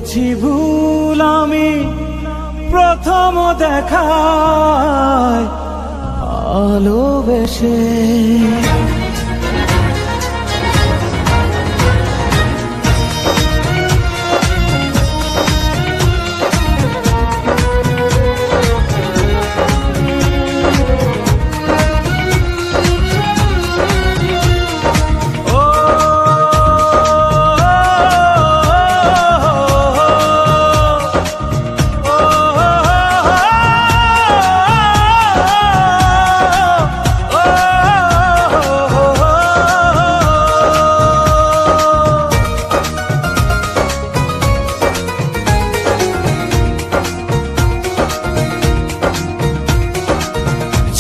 করেছি ভুল আমি প্রথম দেখায় ভালোবেসে।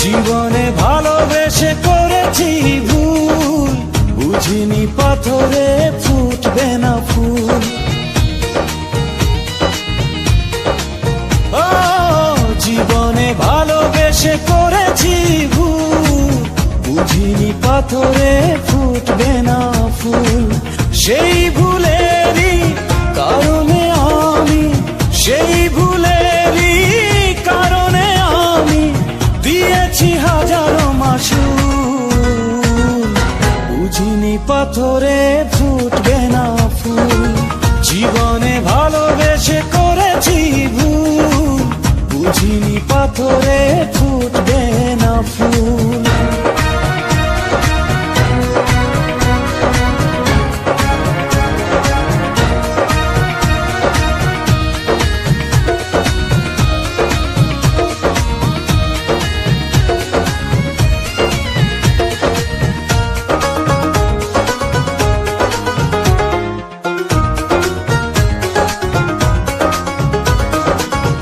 জীবনে ভালোবেসে করেছি ভুল, বুঝিনি পাথরে ফুটবে না ফুল। ও জীবনে ভালোবেসে করেছি ভুল, বুঝিনি পাথরে ফুটবে না ফুল। সেই ভুলেরই কারণে আমি, সেই ভুলেরই কারণে আমি দিয়েছি হাজারো মাসুল। বুঝিনি পাথরে ফুটবে না ফুল, জীবনে ভালোবেসে করেছি ভুল, বুঝিনি পাথরে ফুটবে না ফুল।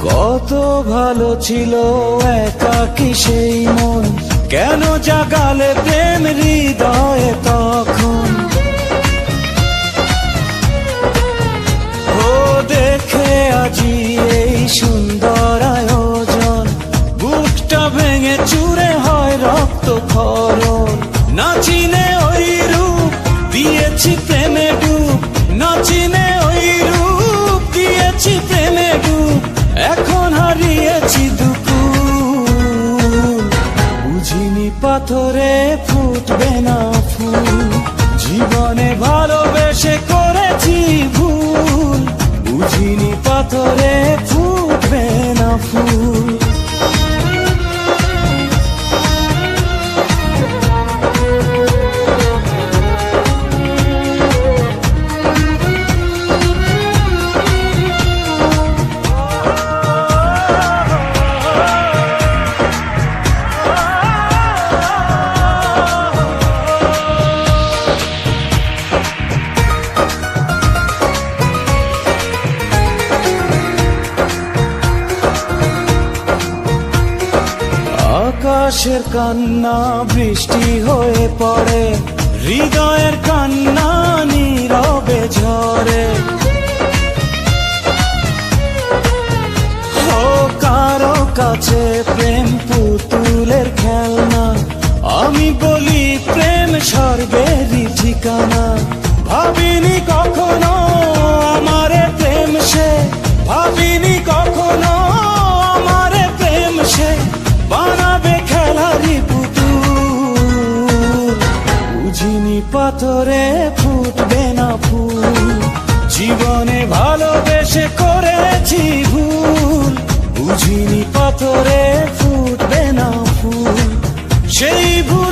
কত ভালো ছিল একাকী সেই মন, কেন জাগালে প্রেম হৃদয়ে তখন। ও দেখে আজি এই সুন্দর আয়োজন, বুকটা ভেঙে চুরে হয় রক্ত ক্ষরণ। না চিনে ওই রূপ দিয়েছি প্রেমে ডুব, না চিনে ওই রূপ দিয়েছি প্রেমে ডুব। এখন হারিয়েছি দুকুল, বুঝিনি পাথরে ফুটবে না ফুল। জীবনে ভালোবেসে করেছি ভুল, বুঝিনি পাথরে ফুটবে না ফুল। আকাশের কান্না বৃষ্টি হয়ে পড়ে, হৃদয়ের কান্না নীরবে ঝরে। ও কারো কাছে প্রেম পুতুলের খেলনা, আমি বলি প্রেম স্বর্গেরই ঠিকানা। ভাবিনি কখনো আমারে প্রেম সে, ভাবিনি কখনো আমারে প্রেম সে বানাবে খেলারি পুতুল। বুঝিনি পাথরে ফুটবে না ফুল, জীবনে ভালোবেসে করেছি ভুল, বুঝিনি পাথরে ফুটবে না ফুল। সেই ভুল